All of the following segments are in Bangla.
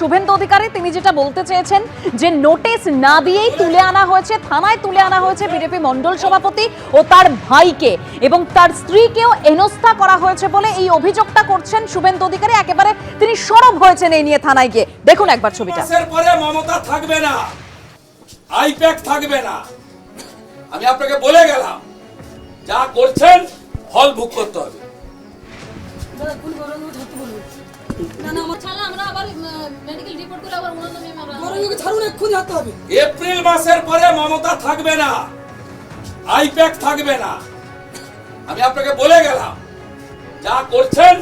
শুভেন্দু অধিকারী তিনি যেটা বলতে চেয়েছেন যে নোটিশ না দিয়েই তুলে আনা হয়েছে, থানায় তুলে আনা হয়েছে বিজেপি মণ্ডল সভাপতি ও তার ভাইকে এবং তার স্ত্রীকেও হেনস্থা করা হয়েছে বলে এই অভিযোগটা করছেন শুভেন্দু অধিকারী। একেবারে তিনি সরব হয়েছেন এই নিয়ে থানায় গিয়ে। দেখুন একবার ছবিটা। পরে মমতা থাকবে না, আইপ্যাক থাকবে না, আমি আপনাকে বলে গেলাম যা করছেন ফল ভোগ করতে হবে। এপ্রিল মাসের পরে মমতা থাকবে না, আইপ্যাক থাকবে না, আমি আপনাকে বলে গেলাম যা করছেন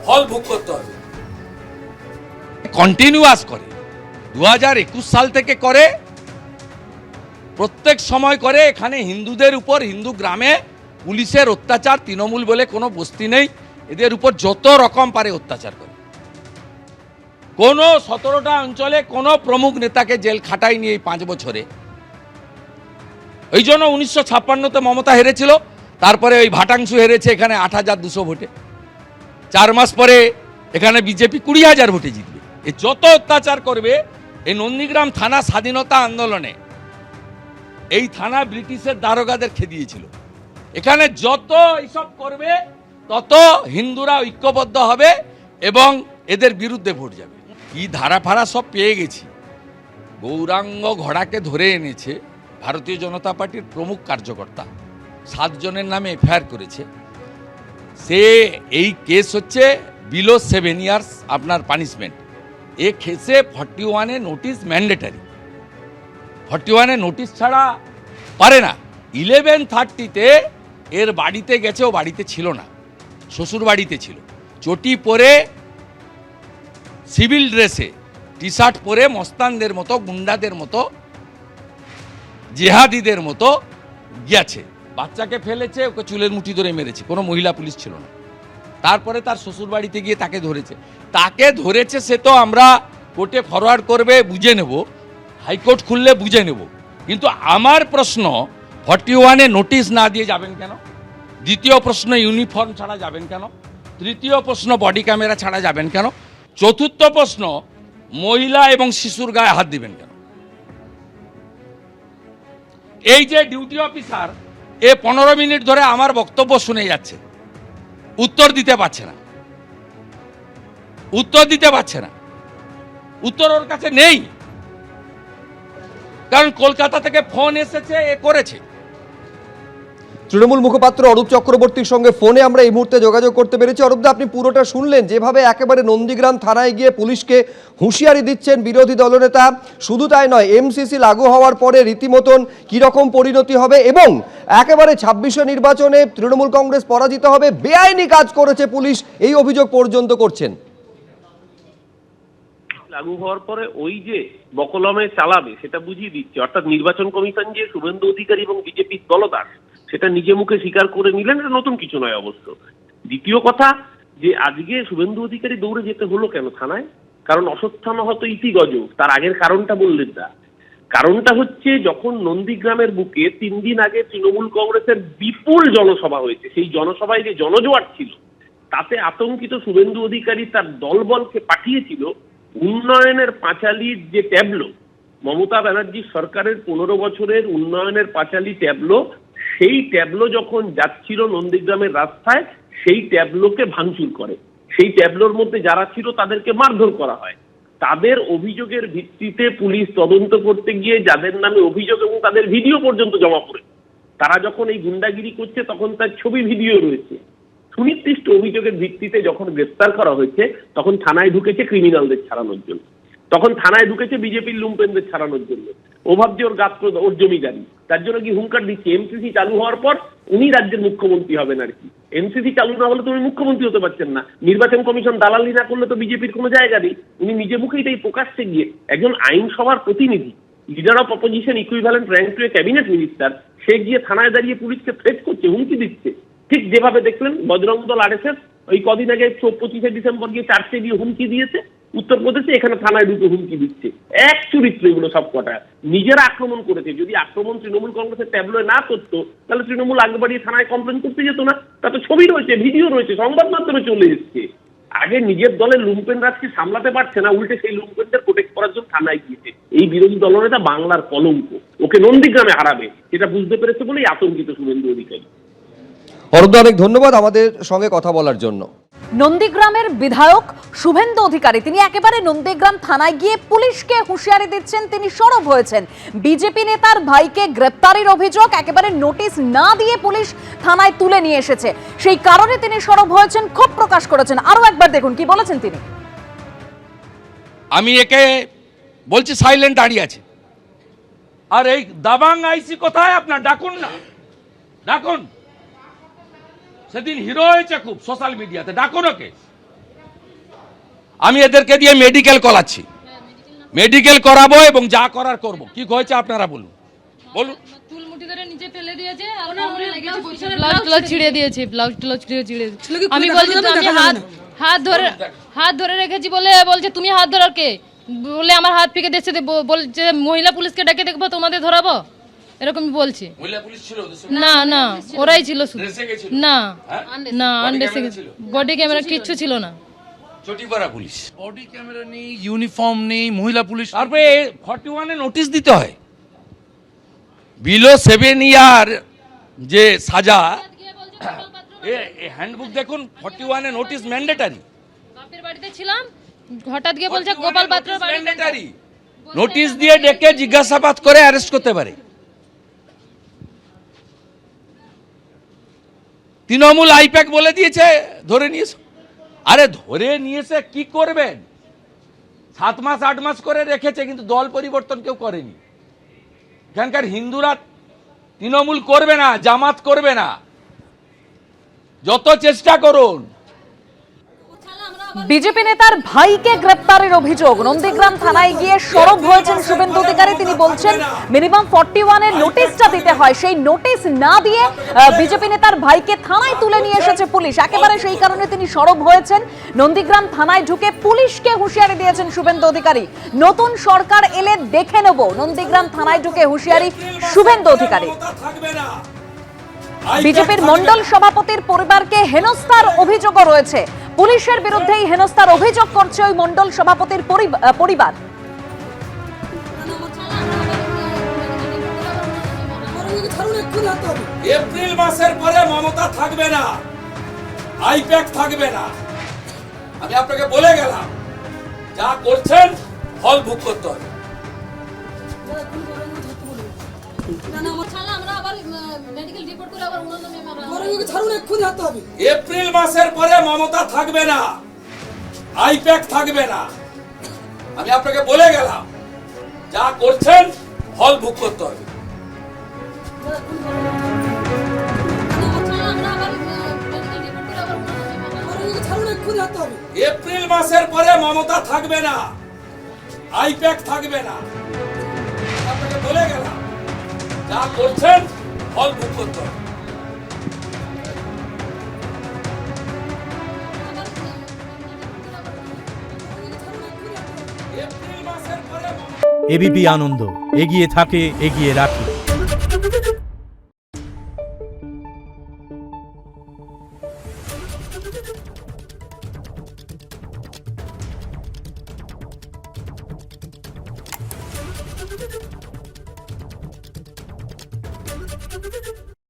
ফল ভোগ করতে হবে। কন্টিনিউয়াস করে 2021 সাল থেকে করে, প্রত্যেক সময় করে। এখানে হিন্দুদের উপর, হিন্দু গ্রামে পুলিশের অত্যাচার, তৃণমূল বলে কোনো বস্তি নেই, এদের উপর যত রকম পারে অত্যাচার করে। কোন 17টা অঞ্চলে কোন প্রমুখ নেতাকে জেল খাটায়নি এই 5 বছরে। এই জন্য 1956তে মমতা হেরেছিল, তারপরে ওই ভাটাংশু হেরেছে এখানে 8200 ভোটে। 4 মাস পরে এখানে বিজেপি 20,000 ভোটে জিতবে। এ যত অত্যাচার করবে। এই নন্দীগ্রাম থানা স্বাধীনতা আন্দোলনে এই থানা ব্রিটিশের দারোগাদের খেদিয়েছিল। এখানে যত এইসব করবে তত হিন্দুরা ঐক্যবদ্ধ হবে এবং এদের বিরুদ্ধে ভোট যাবে। কি ধারা ফারা সব পেয়ে গেছি। গৌরাঙ্গ ঘোড়াকে ধরে এনেছে ভারতীয় জনতা পার্টির প্রমুখ কার্যকর্তা, 7 জনের নামে এফআইআর করেছে। সে এই কেস হচ্ছে বিলো 7 ইয়ার্স আপনার পানিশমেন্ট। এ কেসে 41-এ নোটিশ ম্যান্ডেটারি। 41-এ নোটিশ ছাড়া পারে না। 11:30-তে এর বাড়িতে গেছে, ও বাড়িতে ছিল না, শ্বশুর বাড়িতে ছিল। চটি পরে, সিভিল ড্রেসে, টি শার্ট পরে মস্তানদের মতো, গুন্ডাদের মতো, জেহাদিদের মতো গিয়েছে। বাচ্চাকে ফেলেছে, ওকে চুলের মুঠি ধরে মেরেছে, কোনো মহিলা পুলিশ ছিল না। তারপরে তার শ্বশুর বাড়িতে গিয়ে তাকে ধরেছে। তাকে ধরেছে সে তো আমরা কোর্টে ফরওয়ার্ড করবে, বুঝে নেব, হাইকোর্ট খুললে বুঝে নেব। কিন্তু আমার প্রশ্ন, 41-এ নোটিশ না দিয়ে যাবেন কেন? দ্বিতীয় প্রশ্ন, ইউনিফর্ম ছাড়া যাবেন কেন? তৃতীয় প্রশ্ন, বডি ক্যামেরা ছাড়া যাবেন কেন? চতুর্থ প্রশ্ন, মহিলা এবং শিশুর গায়ে হাত দিবেন কেন? এই যে ডিউটি অফিসার, এ 15 মিনিট ধরে আমার বক্তব্য শুনে যাচ্ছে, উত্তর দিতে পারছে না, উত্তর দিতে পারছে না। উত্তর ওর কাছে নেই, কারণ কলকাতা থেকে ফোন এসেছে, এ করেছে। তৃণমূল মুখপাত্র অরূপ চক্রবর্তীর সঙ্গে ফোনে আমরা এই মুহূর্তে যোগাযোগ করতে পেরেছি। অরূপদা, আপনি পুরোটা শুনলেন, যেভাবে একেবারে নন্দীগ্রাম থানায় গিয়ে পুলিশকে হুঁশিয়ারি দিচ্ছেন বিরোধী দলনেতা। শুধু তাই নয়, এমসিসি লাগু হওয়ার পরে রীতিমতন কীরকম পরিণতি হবে এবং একেবারে 26শে নির্বাচনে তৃণমূল কংগ্রেস পরাজিত হবে, বেআইনি কাজ করেছে পুলিশ, এই অভিযোগ পর্যন্ত করছেন। লাগু হওয়ার পরে ওই যে বকলমে চালাবে সেটা বুঝিয়ে দিচ্ছে। অর্থাৎ নির্বাচন কমিশন যে শুভেন্দু অধিকারী এবং বিজেপির দলদাস, সেটা নিজে মুখে স্বীকার করে নিলেন, এটা নতুন কিছু নয় অবশ্য। দ্বিতীয় কথা, যে আজকে শুভেন্দু অধিকারী দৌড়ে যেতে হলো কেন থানায়? কারণ অশ্বত্থামা হতো ইতিগজক, তার আগের কারণটা বললেন না। কারণটা হচ্ছে, যখন নন্দীগ্রামের বুকে 3 দিন আগে তৃণমূল কংগ্রেসের বিপুল জনসভা হয়েছে, সেই জনসভায় যে জনজোয়ার ছিল, তাতে আতঙ্কিত শুভেন্দু অধিকারী তার দলবলকে পাঠিয়েছিল উন্নয়নের পাঁচালীর যে ট্যাবলো, মমতা ব্যানার্জি সরকারের 15 বছরের উন্নয়নের পাঁচালী ট্যাবলো, সেই ট্যাবলো যখন যাচ্ছিল নন্দীগ্রামের রাস্তায়, সেই ট্যাবলোকে ভাঙচুর করে। সেই ট্যাবলোর মধ্যে যারা ছিল তাদেরকে মারধর করা হয়। তাদের অভিযোগের ভিত্তিতে পুলিশ তদন্ত করতে গিয়ে যাদের নামে অভিযোগ এবং তাদের ভিডিও পর্যন্ত জমা পড়ে, তারা যখন এই গুন্ডাগিরি করছে তখন তার ছবি ভিডিও রয়েছে। সুনির্দিষ্ট অভিযোগের ভিত্তিতে যখন গ্রেফতার করা হয়েছে, তখন থানায় ঢুকেছে ক্রিমিনালদের ছাড়ানোর জন্য, তখন থানায় ঢুকেছে বিজেপির লুম্পেনদের ছাড়ানোর জন্য। ও ভাবছে ওর গাত্র, ওর জমিদারি, তার জন্য কি হুঙ্কার দিচ্ছে এমসিসি চালু হওয়ার পর উনি রাজ্যের মুখ্যমন্ত্রী হবেন আর কি। এমসিসি চালু না হলে তুমি মুখ্যমন্ত্রী হতে পারছেন না। নির্বাচন কমিশন দালালি না করলে তো বিজেপির কোনো জায়গা নেই। উনি নিজে মুখেই এটাই প্রকাশ্যে গিয়ে একজন আইনসভার প্রতিনিধি, leader of opposition, equivalent rank to a cabinet minister, সে গিয়ে থানায় দাঁড়িয়ে পুলিশকে থ্রেট করছে, হুমকি দিচ্ছে। ঠিক যেভাবে দেখলেন বজরং দল আরএসএস ওই কদিন আগে 25শে ডিসেম্বর গিয়ে চার্চে গিয়ে হুমকি দিয়েছে উত্তরপ্রদেশে, এখানে থানায় ঢুকে হুমকি দিচ্ছে। এক চরিত্র এগুলো সব কটা, নিজেরা আক্রমণ করেছে। যদি আক্রমণ তৃণমূল কংগ্রেসের ট্যাবলোয় না করতো, তাহলে তৃণমূল আগে বাড়িয়ে থানায় কমপ্লেন করতে যেত না। তাতে ছবি রয়েছে, ভিডিও রয়েছে, সংবাদ মাধ্যমে চলে এসছে। আগে নিজের দলের লুম্পেন রাজকে সামলাতে পারছে না, উল্টে সেই লুম্পেনদের প্রোটেক্ট করার জন্য থানায় গিয়েছে। এই বিরোধী দলনেতা বাংলার কলঙ্ক, ওকে নন্দীগ্রামে হারাবে সেটা বুঝতে পেরেছে বলেই আতঙ্কিত শুভেন্দু অধিকারী। অরূপদা, অনেক ধন্যবাদ আমাদের সঙ্গে কথা বলার জন্য। নন্দীগ্রামের বিধায়ক শুভেন্দু অধিকারী তিনি একেবারে নন্দীগ্রাম থানায় গিয়ে পুলিশকে হুঁশিয়ারি দিচ্ছেন, তিনি সরব হয়েছেন। বিজেপি নেতার ভাইকে গ্রেপ্তারির অভিযোগ একেবারে নোটিশ না দিয়ে পুলিশ থানায় তুলে নিয়ে এসেছে, সেই কারণে তিনি সরব হয়েছেন, ক্ষোভ প্রকাশ করেছেন। আরো একবার দেখুন কি বলেছেন তিনি। আমি একে বলছি সাইলেন্ট দাঁড়িয়ে আছে, আর এই দাবাং আইসি কোথায় আপনার, ডাকুন না, ডাকুন। সেদিন হিরো হয়েছে খুব সোশ্যাল মিডিয়াতে, ডাকুন ওকে। আমি এদেরকে দিয়ে মেডিকেল করাচ্ছি, মেডিকেল করাবো এবং যা করার করব। কি হয়েছে আপনারা বলুন, বলুন। চুল মুঠি ধরে নিচে ফেলে দিয়েছে আর কোমরে লেগেছে, ব্লাউজ ছিঁড়ে দিয়েছে, ব্লাউজ ছিঁড়ে দিয়েছে। আমি বলছি আমি হাত ধরে রেখেছি বলে বলছে তুমি হাত ধরার কে, বলে আমার হাত ফিকে দিচ্ছে, বলছে মহিলা পুলিশকে ডেকে দেখবো তোমাদের ধরাবো, এরকমই বলছি। মহিলা পুলিশ ছিল না না, ওরাই ছিল শুধু। ড্রেসে গেছিল? না হ্যাঁ? না, Body আনড্রেসে camera ছিল? বডি ক্যামেরা কিচ্ছু ছিল না। চটি পরা পুলিশ, বডি ক্যামেরা নেই, ইউনিফর্ম নেই, মহিলা পুলিশ। তারপরে 41-এ নোটিশ দিতে হয়। বিলো 7 ইয়ার যে সাজা, হ্যান্ডবুক দেখুন, 41-এ নোটিশ ম্যান্ডেটারি। বাপের বাড়িতে ছিলাম, হঠাৎ গিয়ে বলছে গোপাল পাত্রের বাড়ি ম্যান্ডেটারি। নোটিশ দিয়ে ডেকে জিজ্ঞাসাবাদ করে অ্যারেস্ট করতে পারে। তৃণমূল আইপ্যাক বলে দিয়েছে ধরে নিয়েছে। আরে ধরে নিয়েছে কি করবেন, 7 মাস 8 মাস করে রেখেছে, কিন্তু দল পরিবর্তন কেউ করেনি। এখানকার হিন্দুরা তৃণমূল করবে না, জামাত করবে না, যত চেষ্টা করুন। বিজেপি নেতার ভাইকে গ্রেপ্তারের অভিযোগ, নন্দীগ্রাম থানায় গিয়ে সরব হয়েছেন শুভেন্দু অধিকারী। তিনি বলছেন মিনিমাম 41-এর নোটিশটা দিতে হয়, সেই নোটিশ না দিয়ে বিজেপি নেতার ভাইকে থানায় তুলে নিয়ে এসেছে পুলিশ। একেবারে সেই কারণে তিনি সরব হয়েছেন, নন্দীগ্রাম থানায় ঢুকে পুলিশকে হুঁশিয়ারি দিয়েছেন শুভেন্দু অধিকারী। নতুন সরকার এলে দেখে নেব, নন্দীগ্রাম থানায় ঢুকে হুঁশিয়ারি শুভেন্দু অধিকারী। বিজেপির মন্ডল সভাপতির পরিবারকে হেনস্থার অভিযোগও রয়েছে, পুলিশের বিরুদ্ধে এই হেনস্থার অভিযোগ করছে ওই মন্ডল সভাপতির পরিবার। এপ্রিল মাসের পরে মমতা থাকবে না, আইপ্যাক থাকবে না। আমি আপনাকে বলে গেলাম, যা করছেন ফল ভোগ করতে হবে। এপ্রিল মাসের পরে মমতা থাকবে না, আইপ্যাক থাকবে না। আমি আপনাকে বলে গেলাম, যা করছেন ফল ভোগ করতে হবে। এপ্রিল মাসের পরে মমতা থাকবে না, আইপ্যাক থাকবে না। আপনাকে বলে গেলাম, যা করছেন ফল ভোগ করতে হবে। এপ্রিল মাসের পরে এবিপি আনন্দ এগিয়ে থাকে, এগিয়ে রাখে। Thank you.